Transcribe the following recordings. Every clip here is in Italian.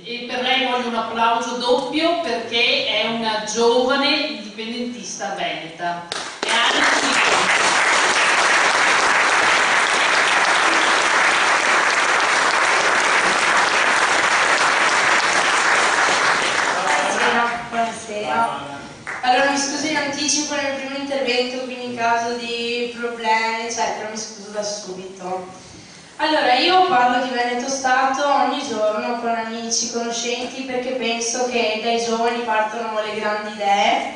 e per lei voglio un applauso doppio perché è una giovane indipendentista veneta. E Buonasera. Allora mi scuso in anticipo nel primo intervento, quindi in caso di problemi eccetera mi scuso da subito. Allora io parlo di Veneto Stato ogni giorno con amici, conoscenti, perché penso che dai giovani partono le grandi idee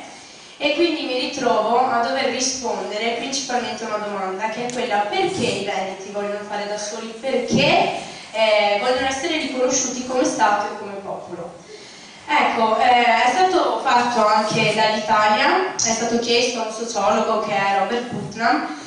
e quindi mi ritrovo a dover rispondere principalmente a una domanda che è quella: perché i veneti vogliono fare da soli, perché vogliono essere riconosciuti come Stato e come popolo. Ecco, è stato fatto anche dall'Italia, è stato chiesto a un sociologo che è Robert Putnam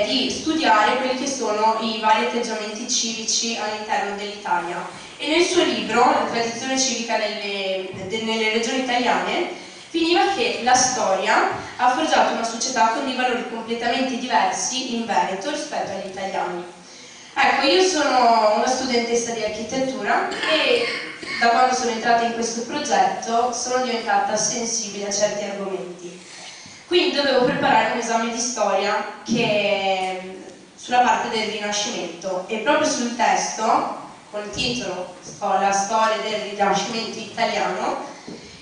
di studiare quelli che sono i vari atteggiamenti civici all'interno dell'Italia, e nel suo libro, La tradizione civica nelle regioni italiane, finiva che la storia ha forgiato una società con dei valori completamente diversi in Veneto rispetto agli italiani. Ecco, io sono una studentessa di architettura e da quando sono entrata in questo progetto sono diventata sensibile a certi argomenti. Quindi dovevo preparare un esame di storia sulla parte del Rinascimento, e proprio sul testo, col titolo La storia del Rinascimento italiano,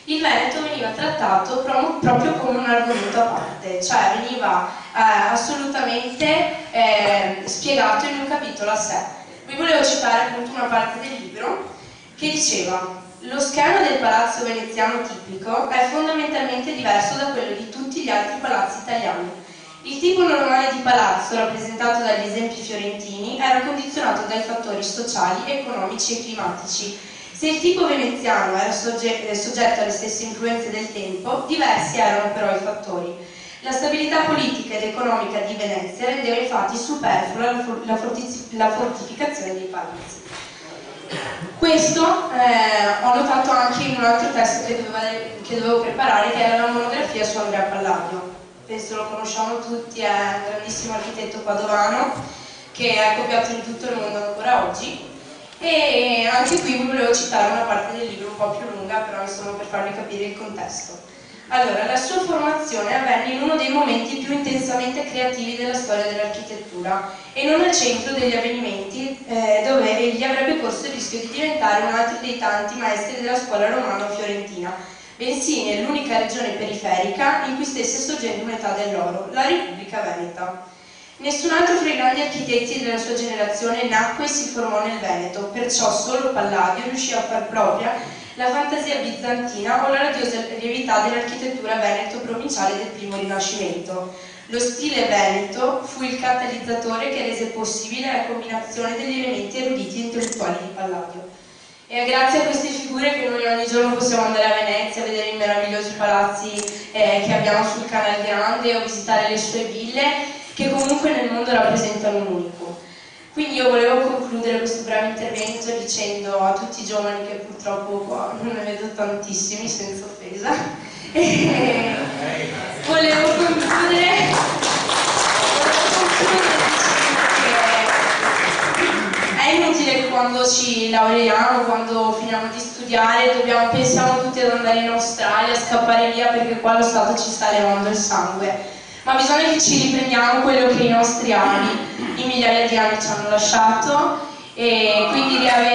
il Veneto veniva trattato proprio come un argomento a parte, cioè veniva assolutamente spiegato in un capitolo a sé. Vi volevo citare appunto una parte del libro che diceva: lo schema del palazzo veneziano tipico è fondamentalmente diverso da quello di tutti gli altri palazzi italiani. Il tipo normale di palazzo, rappresentato dagli esempi fiorentini, era condizionato dai fattori sociali, economici e climatici. Se il tipo veneziano era soggetto alle stesse influenze del tempo, diversi erano però i fattori. La stabilità politica ed economica di Venezia rendeva infatti superflua la fortificazione dei palazzi. Questo ho notato anche in un altro testo che dovevo preparare, che era la monografia su Andrea Palladio. Penso lo conosciamo tutti, è un grandissimo architetto padovano che è copiato in tutto il mondo ancora oggi. E anche qui vi volevo citare una parte del libro un po' più lunga, però insomma per farvi capire il contesto. Allora, la sua formazione avvenne in uno dei momenti più intensamente creativi della storia dell'architettura e non al centro degli avvenimenti dove egli avrebbe corso il rischio di diventare un altro dei tanti maestri della scuola romana o fiorentina, bensì nell'unica regione periferica in cui stesse sorgendo un'età dell'oro, la Repubblica Veneta. Nessun altro fra i grandi architetti della sua generazione nacque e si formò nel Veneto, perciò solo Palladio riuscì a far propria la fantasia bizantina o la radiosa lievità dell'architettura veneto-provinciale del primo Rinascimento. Lo stile veneto fu il catalizzatore che rese possibile la combinazione degli elementi eruditi e intellettuali di Palladio. E è grazie a queste figure che noi ogni giorno possiamo andare a Venezia a vedere i meravigliosi palazzi che abbiamo sul Canal Grande o visitare le sue ville, che comunque nel mondo rappresentano un unico. Quindi io volevo concludere questo breve intervento dicendo a tutti i giovani, che purtroppo qua non ne vedo tantissimi, senza offesa, volevo concludere che è inutile che quando ci laureiamo, quando finiamo di studiare, pensiamo tutti ad andare in Australia, a scappare via perché qua lo Stato ci sta levando il sangue. Ma bisogna che ci riprendiamo quello che i nostri avi in migliaia di anni ci hanno lasciato, e quindi riavere